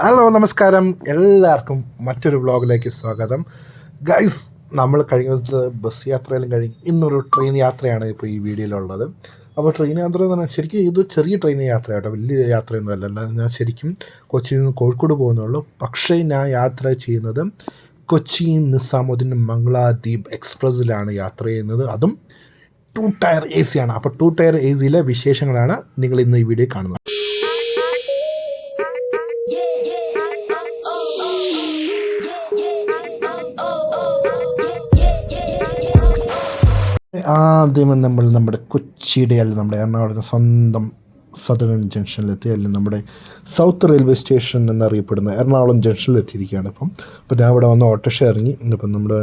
Hello നമസ്കാരം, എല്ലാവർക്കും മറ്റൊരു വ്ളോഗിലേക്ക് സ്വാഗതം. ഗൈസ്, നമ്മൾ കഴിഞ്ഞ ദിവസത്തെ ബസ് യാത്രയിലും കഴിഞ്ഞ് ഇന്നൊരു ട്രെയിൻ യാത്രയാണ് ഇപ്പോൾ ഈ വീഡിയോയിലുള്ളത്. അപ്പോൾ ട്രെയിൻ യാത്ര എന്ന് പറഞ്ഞാൽ ശരിക്കും ഇത് ചെറിയ ട്രെയിൻ യാത്രയാട്ടോ, വലിയ യാത്രയൊന്നും അല്ലല്ല. ഞാൻ ശരിക്കും കൊച്ചിയിൽ നിന്ന് കോഴിക്കോട് പോകുന്നുള്ളൂ. പക്ഷേ ഞാൻ യാത്ര ചെയ്യുന്നത് കൊച്ചി നിസാമുദ്ദീൻ മംഗളാദ്വീപ് എക്സ്പ്രസ്സിലാണ് യാത്ര ചെയ്യുന്നത്. അതും 2 ടയർ എ സി ആണ്. അപ്പോൾ 2 ടയർ എ സിയിലെ വിശേഷങ്ങളാണ് നിങ്ങൾ ഇന്ന് ഈ വീഡിയോ കാണുന്നത്. ആദ്യം നമ്മൾ നമ്മുടെ കൊച്ചിയുടെ അല്ലെങ്കിൽ നമ്മുടെ എറണാകുളത്തെ സ്വന്തം സദറൻ ജംഗ്ഷനിലെത്തി, അല്ലെങ്കിൽ നമ്മുടെ സൗത്ത് റെയിൽവേ സ്റ്റേഷൻ എന്നറിയപ്പെടുന്ന എറണാകുളം ജംഗ്ഷനിലെത്തിയിരിക്കുകയാണ്. അപ്പോൾ ഞാൻ ഇവിടെ വന്ന് ഓട്ടോറിക്ഷ ഇറങ്ങി. ഇപ്പം നമ്മുടെ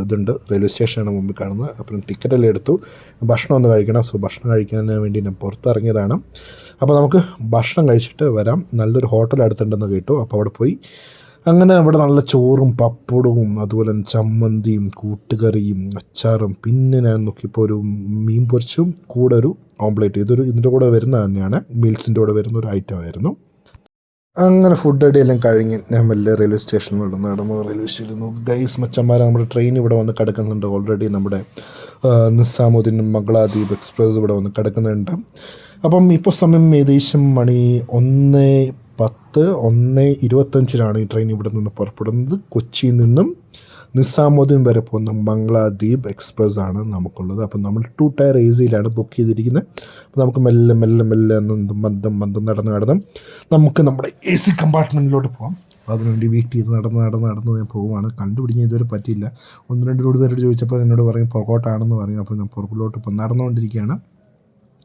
ഇതുണ്ട്, റെയിൽവേ സ്റ്റേഷനാണ് മുമ്പിൽ കാണുന്നത്. അപ്പം ടിക്കറ്റെല്ലാം എടുത്തു. ഭക്ഷണം ഒന്ന് കഴിക്കണം. സോ ഭക്ഷണം കഴിക്കാൻ വേണ്ടി ഞാൻ പുറത്തിറങ്ങിയതാണ്. അപ്പോൾ നമുക്ക് ഭക്ഷണം കഴിച്ചിട്ട് വരാം. നല്ലൊരു ഹോട്ടൽ അടുത്തുണ്ടെന്ന് കേട്ടു. അപ്പോൾ അവിടെ പോയി അങ്ങനെ അവിടെ നല്ല ചോറും പപ്പടവും അതുപോലെ ചമ്മന്തിയും കൂട്ടുകറിയും അച്ചാറും, പിന്നെ ഞാൻ നോക്കിയപ്പോൾ ഒരു മീൻ പൊരിച്ചും കൂടെ ഒരു ഓംപ്ലേറ്റ്, ഇതിൻ്റെ കൂടെ വരുന്ന തന്നെയാണ്, മീൽസിൻ്റെ കൂടെ വരുന്ന ഒരു ഐറ്റം ആയിരുന്നു. അങ്ങനെ ഫുഡ് അടിയെല്ലാം കഴിഞ്ഞ് ഞാൻ വലിയ റെയിൽവേ സ്റ്റേഷനിൽ നടന്നു. റെയിൽവേ സ്റ്റേഷനിൽ നോക്കി ഗൈസ് മച്ചന്മാരെ, നമ്മുടെ ട്രെയിൻ ഇവിടെ വന്ന് കിടക്കുന്നുണ്ട്. ഓൾറെഡി നമ്മുടെ നിസാമുദ്ദീൻ മംഗളാദ്വീപ് എക്സ്പ്രസ് ഇവിടെ വന്ന് കിടക്കുന്നുണ്ട്. അപ്പം ഇപ്പോൾ സമയം ഏകദേശം മണി 1:10, 1:25 ഈ ട്രെയിൻ ഇവിടെ നിന്ന് പുറപ്പെടുന്നത്. കൊച്ചിയിൽ നിന്നും നിസാമുദ്ദീൻ വരെ പോകുന്ന മംഗളാദ്വീപ് എക്സ്പ്രസ് ആണ് നമുക്കുള്ളത്. അപ്പം നമ്മൾ 2 ടയർ എ സിയിലാണ് ബുക്ക് ചെയ്തിരിക്കുന്നത്. അപ്പോൾ നമുക്ക് മെല്ലെ മെല്ലെ മെല്ലെ മന്ദം നടന്ന് നമുക്ക് നമ്മുടെ എ സി കമ്പാർട്ട്മെൻറ്റിലോട്ട് പോകാം. അപ്പോൾ അതിനുവേണ്ടി വെയിറ്റ് ചെയ്ത് നടന്ന് ഞാൻ പോവുകയാണ്. കണ്ടുപിടിക്കാൻ ഇതുവരെ പറ്റിയില്ല. 1-2 പേരോട് ചോദിച്ചപ്പോൾ എന്നോട് പറയും പുറകോട്ടാണെന്ന് പറയും. അപ്പോൾ ഞാൻ പുറകിലോട്ട് ഇപ്പോൾ നടന്നുകൊണ്ടിരിക്കുകയാണ്.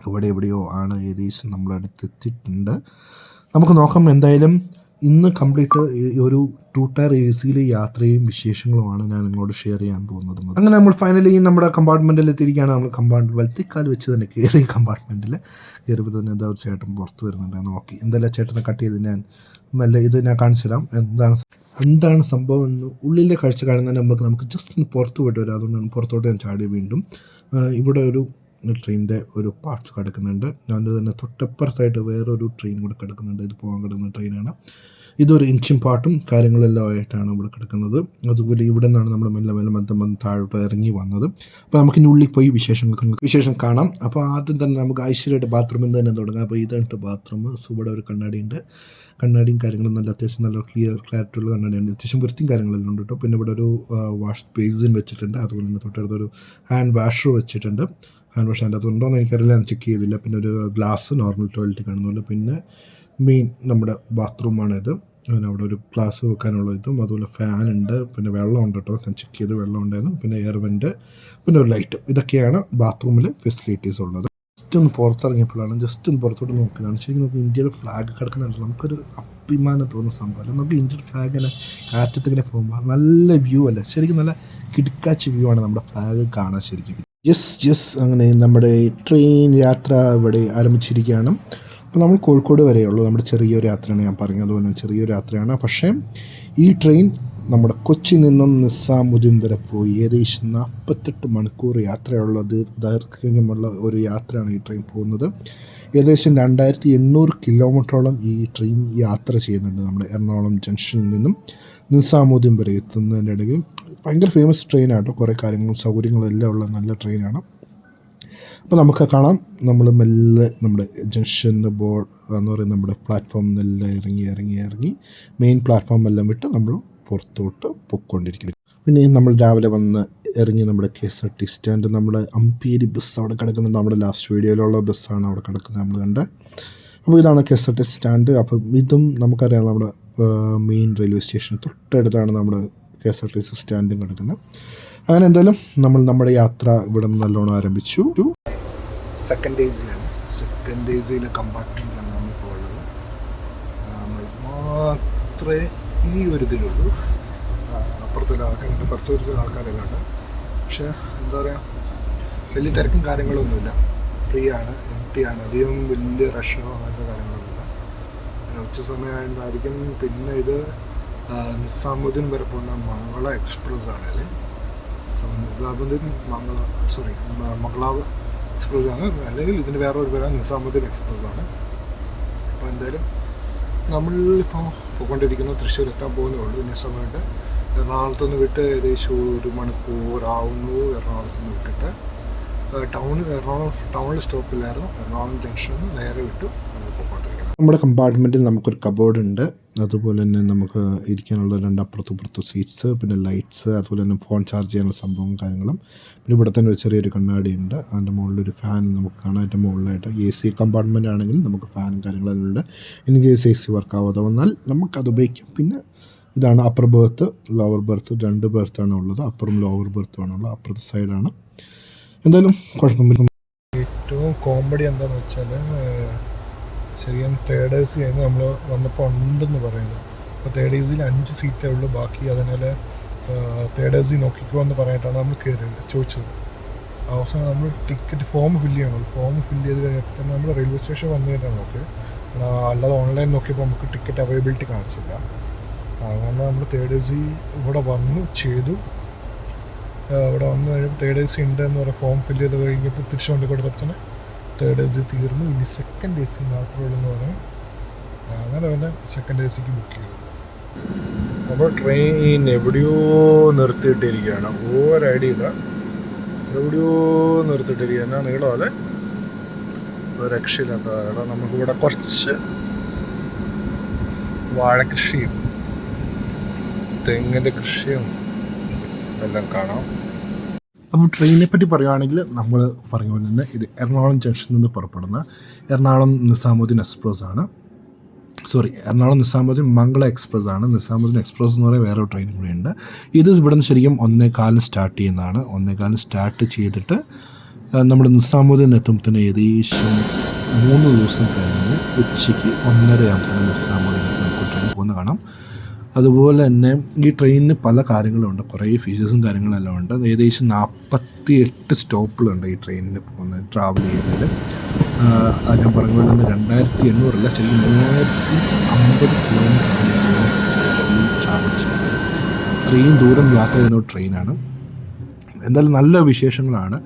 ഇവിടെ എവിടെയോ ആണ്, ഏകദേശം നമ്മളടുത്തെത്തിയിട്ടുണ്ട്. നമുക്ക് നോക്കാം. എന്തായാലും ഇന്ന് കംപ്ലീറ്റ് ഒരു 2 ടയർ എ സിയിലെ യാത്രയും വിശേഷങ്ങളുമാണ് ഞാൻ നിങ്ങളോട് ഷെയർ ചെയ്യാൻ പോകുന്നത്. അങ്ങനെ നമ്മൾ ഫൈനലി നമ്മുടെ കമ്പാർട്ട്മെൻറ്റിൽ എത്തിയിരിക്കുകയാണ്. നമ്മൾ വലത്തേക്കാൽ വെച്ച് തന്നെ കയറിയ കമ്പാർട്ട്മെൻറ്റിൽ കയറിയപ്പോൾ തന്നെ എന്താ ഒരു ചേട്ടൻ പുറത്ത് വരുന്നുണ്ടായിരുന്നു. ഓക്കെ, എന്തായാലും ചേട്ടനെ കട്ട് ചെയ്ത് ഞാൻ ഇത് ഞാൻ കാണിച്ചു തരാം എന്താണ് സംഭവം എന്ന്. ഉള്ളിലെ കാഴ്ച കാണുന്നതിന് നമുക്ക് ജസ്റ്റ് പുറത്ത് പോയിട്ട് വരാം. അതുകൊണ്ടാണ് പുറത്തോട്ട് ഞാൻ ചാടി. വീണ്ടും ഇവിടെ ഒരു ട്രെയിനിൻ്റെ ഒരു പാർട്സ് കിടക്കുന്നുണ്ട്. അതിൻ്റെ തന്നെ തൊട്ടപ്പുറത്തായിട്ട് വേറൊരു ട്രെയിൻ കൂടെ കിടക്കുന്നുണ്ട്. ഇത് പോകാൻ കിടക്കുന്ന ട്രെയിനാണ്. ഇതൊരു എഞ്ചിൻ പാർട്ടും കാര്യങ്ങളെല്ലാം ആയിട്ടാണ് ഇവിടെ കിടക്കുന്നത്. അതുപോലെ ഇവിടെ നിന്നാണ് നമ്മൾ മെല്ലെ താഴോട്ട് ഇറങ്ങി വന്നത്. അപ്പോൾ നമുക്കിനി ഉള്ളിൽ പോയി വിശേഷം കാണാം. അപ്പോൾ ആദ്യം തന്നെ നമുക്ക് ഐശ്വര്യമായിട്ട് ബാത്റൂമിൽ തന്നെ തുടങ്ങാം. അപ്പോൾ ഇതായിട്ട് ബാത്റൂം. ഇവിടെ ഒരു കണ്ണാടിയും കാര്യങ്ങളും നല്ല അത്യാവശ്യം നല്ല ക്ലാരിറ്റിയുള്ള കണ്ണാടിയാണ്. അത്യാവശ്യം വൃത്തിയും കാര്യങ്ങളെല്ലാം ഉണ്ട് കേട്ടോ. പിന്നെ ഇവിടെ ഒരു വാഷ് ബേസിൻ വെച്ചിട്ടുണ്ട്. അതുപോലെ തന്നെ തൊട്ടടുത്തൊരു ഹാൻഡ് വാഷർ വെച്ചിട്ടുണ്ട്. ഹാൻഡ് വാഷ് അതിൻ്റെ അകത്തുണ്ടോയെന്ന് എനിക്കറിയില്ല, ഞാൻ ചെക്ക് ചെയ്തില്ല. പിന്നെ ഒരു ഗ്ലാസ് നോർമൽ ടോയ്ലറ്റ് കാണുന്നുണ്ട്. പിന്നെ മെയിൻ നമ്മുടെ ബാത്റൂമാണിത്. പിന്നെ അവിടെ ഒരു ഗ്ലാസ് വെക്കാനുള്ള ഇതും അതുപോലെ ഫാനുണ്ട്. പിന്നെ വെള്ളമുണ്ട് കേട്ടോ, ഞാൻ ചെക്ക് ചെയ്ത് വെള്ളം ഉണ്ടായിരുന്നു. പിന്നെ എയർ വെൻ്റ്, പിന്നെ ഒരു ലൈറ്റ്. ഇതൊക്കെയാണ് ബാത്റൂമിൽ ഫെസിലിറ്റീസ് ഉള്ളത്. ജസ്റ്റ് ഒന്ന് പുറത്തിറങ്ങിയപ്പോഴാണ് പുറത്തോട്ട് നോക്കിയതാണ്. ശരിക്കും നമുക്ക് ഇന്ത്യയുടെ ഫ്ലാഗ് കിടക്കുന്നുണ്ട്. നമുക്കൊരു അഭിമാനം തോന്നുന്ന സംഭവമല്ല. നമുക്ക് ഇന്ത്യൻ ഫ്ലാഗ് ഇങ്ങനെ കാറ്റത്തിങ്ങനെ പോകുമ്പോൾ നല്ല വ്യൂ അല്ലേ, ശരിക്കും നല്ല കിടുക്കാച്ച വ്യൂ ആണ് നമ്മുടെ ഫ്ലാഗ് കാണാൻ ശരിക്കും. യെസ് അങ്ങനെ നമ്മുടെ ട്രെയിൻ യാത്ര ഇവിടെ ആരംഭിച്ചിരിക്കുകയാണ്. അപ്പോൾ നമ്മൾ കോഴിക്കോട് വരെയുള്ളൂ. നമ്മുടെ ചെറിയൊരു യാത്രയാണ്, ഞാൻ പറഞ്ഞതുപോലെ ചെറിയൊരു യാത്രയാണ്. പക്ഷേ ഈ ട്രെയിൻ നമ്മുടെ കൊച്ചി നിന്നും നിസാമുദ്ദീൻ വരെ പോയി ഏകദേശം 48 മണിക്കൂർ യാത്രയുള്ളത്, ദൈർഘ്യമുള്ള ഒരു യാത്രയാണ് ഈ ട്രെയിൻ പോകുന്നത്. ഏകദേശം 2800 കിലോമീറ്ററോളം ഈ ട്രെയിൻ യാത്ര ചെയ്യുന്നുണ്ട്. നമ്മുടെ എറണാകുളം ജംഗ്ഷനിൽ നിന്നും നിസാമുദ്ദീൻ വരെ എത്തുന്നതിൻ്റെ ഇടയിൽ ഭയങ്കര ഫേമസ് ട്രെയിനാട്ടോ. കുറേ കാര്യങ്ങളും സൗകര്യങ്ങളും എല്ലാം ഉള്ള നല്ല ട്രെയിനാണ്. അപ്പോൾ നമുക്ക് കാണാം. നമ്മൾ മെല്ലെ നമ്മുടെ ജംഗ്ഷൻ്റെ ബോർഡ് എന്ന് പറയുന്നത് നമ്മുടെ പ്ലാറ്റ്ഫോമിൽ നിന്നെല്ലാം ഇറങ്ങി മെയിൻ പ്ലാറ്റ്ഫോം എല്ലാം വിട്ട് നമ്മൾ പുറത്തോട്ട് പൊയ്ക്കൊണ്ടിരിക്കുന്നത്. പിന്നെ നമ്മൾ രാവിലെ വന്ന് ഇറങ്ങി നമ്മുടെ KSRT സ്റ്റാൻഡ്, നമ്മുടെ അമ്പേരി ബസ് അവിടെ കിടക്കുന്നുണ്ട്. നമ്മുടെ ലാസ്റ്റ് വീഡിയോയിലുള്ള ബസ്സാണ് അവിടെ കിടക്കുന്നത്, നമ്മൾ കണ്ടത്. അപ്പോൾ ഇതാണ് KSRT സ്റ്റാൻഡ്. അപ്പം ഇതും നമുക്കറിയാം, നമ്മുടെ മെയിൻ റെയിൽവേ സ്റ്റേഷൻ തൊട്ടടുത്താണ് നമ്മുടെ KSRT സ്റ്റാൻഡും കിടക്കുന്നത്. അങ്ങനെ എന്തായാലും നമ്മുടെ യാത്ര ഇവിടെ നിന്ന് നല്ലോണം ആരംഭിച്ചു. സെക്കൻഡ് ഏജിലെ കമ്പാർട്ട്മെൻറ്റിലാണ് നമ്മളിപ്പോൾ ഉള്ളത്. മാത്രമേ ഈ ഒരു ഇതിലുള്ളൂ. അപ്പുറത്തുള്ള ആൾക്കാരുണ്ട്, കുറച്ച് ആൾക്കാരെല്ലാം ഉണ്ട്. പക്ഷേ എന്താ പറയുക, വലിയ തിരക്കും കാര്യങ്ങളൊന്നുമില്ല. ഫ്രീ ആണ്, എംപ്റ്റിയാണ്. അധികം വലിയ റഷോ അങ്ങനത്തെ കാര്യങ്ങളൊന്നുമില്ല. പിന്നെ ഉച്ച സമയമായതായിരിക്കും. പിന്നെ ഇത് നിസാമുദ്ദീൻ വരെ പോകുന്ന മംഗള എക്സ്പ്രസ് ആണ്. അല്ലേ, സോ നിസാമുദ്ദീൻ മംഗളാവ് എക്സ്പ്രസ് ആണ്, അല്ലെങ്കിൽ ഇതിന് വേറെ ഒരു പേരാണ് നിസാമുദ്ദീൻ എക്സ്പ്രസ് ആണ്. അപ്പോൾ എന്തായാലും നമ്മളിപ്പോൾ പോയിക്കൊണ്ടിരിക്കുന്ന തൃശ്ശൂർ എത്താൻ പോകുന്നേ ഉള്ളൂ. ഇന്ന സമയത്ത് എറണാകുളത്ത് നിന്ന് വിട്ട് ഏകദേശം 1 മണിക്കൂറാവുന്നു. എറണാകുളത്ത് നിന്ന് വിട്ടിട്ട് എറണാകുളം ടൗണിൽ സ്റ്റോപ്പില്ലായിരുന്നു. എറണാകുളം ജംഗ്ഷനിൽ നിന്ന് നേരെ വിട്ടു നമ്മൾ പോയിക്കൊണ്ടിരിക്കുന്നത്. നമ്മുടെ കമ്പാർട്ട്മെൻറ്റിൽ നമുക്കൊരു കബോർഡ് ഉണ്ട്. അതുപോലെ തന്നെ നമുക്ക് ഇരിക്കാനുള്ള 2 അപ്പുറത്തും സീറ്റ്സ്, പിന്നെ ലൈറ്റ്സ്, അതുപോലെ തന്നെ ഫോൺ ചാർജ് ചെയ്യാനുള്ള സംഭവവും കാര്യങ്ങളും. പിന്നെ ഇവിടെ തന്നെ ഒരു ചെറിയൊരു കണ്ണാടി ഉണ്ട്. അതിൻ്റെ മുകളിലൊരു ഫാൻ നമുക്ക് കാണാൻ. അതിൻ്റെ മുകളിലായിട്ട് AC കമ്പാർട്ട്മെൻ്റ് ആണെങ്കിൽ നമുക്ക് ഫാനും കാര്യങ്ങളെല്ലാം ഉണ്ട്. ഇൻ കേസ് AC വർക്ക് ആവാതെ വന്നാൽ നമുക്കത് ഉപയോഗിക്കാം. പിന്നെ ഇതാണ് അപ്പർ ബർത്ത്, ലോവർ ബർത്ത്, 2 ബർത്താണ് ഉള്ളത്. അപ്പറും ലോവർ ബർത്തുമാണുള്ളത്. അപ്പുറത്തെ സൈഡാണ്. എന്തായാലും കുഴപ്പമില്ല. ഏറ്റവും കോമഡി എന്താണെന്ന് വെച്ചാൽ ശരിക്കും തേർഡ് AC ആയിരുന്നു നമ്മൾ വന്നപ്പോൾ ഉണ്ടെന്ന് പറയുന്നത്. അപ്പോൾ തേർഡ് ACയിൽ 5 സീറ്റേ ഉള്ളൂ. ബാക്കി അതിനാൽ തേർഡ് AC നോക്കിക്കോ എന്ന് പറഞ്ഞിട്ടാണ് നമ്മൾ കയറിയത്, ചോദിച്ചത്. അവസാനം നമ്മൾ ടിക്കറ്റ് ഫോം ഫില്ല് ചെയ്യണം. ഫോം ഫില്ല് ചെയ്ത് കഴിഞ്ഞപ്പോൾ തന്നെ നമ്മൾ റെയിൽവേ സ്റ്റേഷൻ വന്നു കഴിഞ്ഞാൽ നോക്കി, അല്ലാതെ ഓൺലൈൻ നോക്കിയപ്പോൾ നമുക്ക് ടിക്കറ്റ് അവൈലബിലിറ്റി കാണിച്ചില്ല. അങ്ങനെ നമ്മൾ തേർഡ് AC ഇവിടെ വന്നു ചെയ്തു. ഇവിടെ വന്നു കഴിഞ്ഞപ്പോൾ തേർഡ് AC ഉണ്ട് എന്ന് പറയാം. ഫോം ഫില്ല് ചെയ്ത് കഴിഞ്ഞപ്പോൾ തിരിച്ചു കൊണ്ട് കൊടുത്തപ്പോൾ തന്നെ തേർഡ് AC തീർന്നു. ഇനി സെക്കൻഡ് AC മാത്രമേ ഉള്ളൂ എന്ന് പറഞ്ഞു. അങ്ങനെ പിന്നെ സെക്കൻഡ് ACക്ക് ബുക്ക് ചെയ്തു. അപ്പോൾ ട്രെയിൻ എവിടെയോ നിർത്തിയിട്ടിരിക്കുകയാണ്. ഐഡിയ ഇല്ല, എവിടെയോ നിർത്തിയിട്ടിരിക്കുകയാണ്. നീളമല്ലേ, ഒരു രക്ഷയില്ലാത്ത. നമുക്കിവിടെ കുറച്ച് വാഴക്കൃഷിയും തെങ്ങിൻ്റെ കൃഷിയും എല്ലാം കാണാം. അപ്പോൾ ട്രെയിനിനെ പറ്റി പറയുകയാണെങ്കിൽ നമ്മൾ പറഞ്ഞ പോലെ തന്നെ ഇത് എറണാകുളം ജംഗ്ഷനിൽ നിന്ന് പുറപ്പെടുന്ന എറണാകുളം നിസാമുദ്ദീൻ എക്സ്പ്രസ് ആണ്. എറണാകുളം നിസാമുദ്ദീൻ മംഗള എക്സ്പ്രസ് ആണ്. നിസാമുദ്ദീൻ എക്സ്പ്രസ് എന്ന് പറയുന്ന വേറെ ട്രെയിൻ കൂടി ഉണ്ട്. ഇത് ഇവിടെ നിന്ന് ശരിക്കും 1:15 സ്റ്റാർട്ട് ചെയ്യുന്നതാണ്. 1:15 സ്റ്റാർട്ട് ചെയ്തിട്ട് നമ്മുടെ നിസാമുദ്ദീൻ എത്തുമ്പോൾ ഏകദേശം 3 ദിവസം കഴിഞ്ഞ് ഉച്ചയ്ക്ക് 1:30 ആകുമ്പോൾ നിസാമുദ്ദീൻ നമുക്ക് ട്രെയിൻ പോകുന്ന കാണാം. അതുപോലെ തന്നെ ഈ ട്രെയിനിന് പല കാര്യങ്ങളുണ്ട്, കുറേ ഫീച്ചേഴ്സും കാര്യങ്ങളെല്ലാം ഉണ്ട്. ഏകദേശം 48 സ്റ്റോപ്പുകളുണ്ട് ഈ ട്രെയിനിന് പോകുന്നത്, ട്രാവൽ ചെയ്യുന്നതിൽ. ഞാൻ പറഞ്ഞ പോലെ തന്നെ 2800 ശരിക്കും 350 കിലോമീറ്റർ ട്രാവൽ ചെയ്യുന്നത്. അത്രയും ദൂരം യാത്ര ചെയ്യുന്ന ഒരു ട്രെയിനാണ്. എന്തായാലും നല്ല വിശേഷങ്ങളാണ്.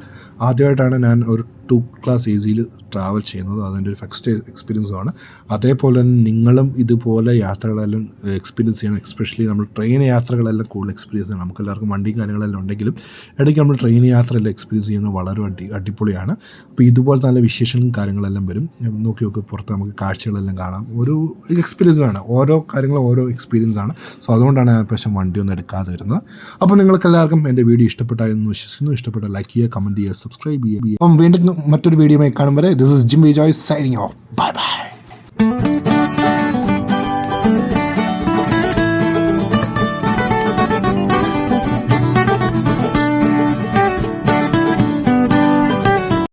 ആദ്യമായിട്ടാണ് ഞാൻ ഒരു 2 ക്ലാസ് ACയിൽ ട്രാവൽ ചെയ്യുന്നത്. അതിൻ്റെ ഒരു ഫസ്റ്റ് എക്സ്പീരിയൻസുമാണ്. അതേപോലെ തന്നെ നിങ്ങളും ഇതുപോലെ യാത്രകളെല്ലാം എക്സ്പീരിയൻസ് ചെയ്യണം. എസ്പെഷ്യലി നമ്മൾ ട്രെയിൻ യാത്രകളെല്ലാം കൂടുതൽ എക്സ്പീരിയൻസ് ചെയ്യണം. നമുക്ക് എല്ലാവർക്കും വണ്ടിയും കാര്യങ്ങളെല്ലാം ഉണ്ടെങ്കിലും ഇടയ്ക്ക് നമ്മൾ ട്രെയിൻ യാത്രയെല്ലാം എക്സ്പീരിയൻസ് ചെയ്യുന്നത് വളരെ അടിപൊളിയാണ്. അപ്പോൾ ഇതുപോലത്തെ നല്ല വിശേഷങ്ങളും കാര്യങ്ങളെല്ലാം വരും. നോക്കി പുറത്ത് നമുക്ക് കാഴ്ചകളെല്ലാം കാണാം. ഒരു എക്സ്പീരിയൻസ് ആണ്. ഓരോ കാര്യങ്ങളും ഓരോ എക്സ്പീരിയൻസ് ആണ്. സോ അതുകൊണ്ടാണ് ഞാൻ പ്രാവശ്യം വണ്ടിയൊന്നും എടുക്കാതെ വരുന്നത്. അപ്പോൾ നിങ്ങൾക്ക് എല്ലാവർക്കും എൻ്റെ വീഡിയോ ഇഷ്ടപ്പെട്ടായെന്ന് വിശ്വസിക്കുന്നു. ഇഷ്ടപ്പെട്ട ലൈക്ക് ചെയ്യുക, കമൻറ്റ് ചെയ്യുക, സബ്സ്ക്രൈബ് ചെയ്യുക. അപ്പം വീണ്ടും മറ്റൊരു വീഡിയോയുമായി കാണും വരെ, this is Jim Vijoy signing off. Bye by.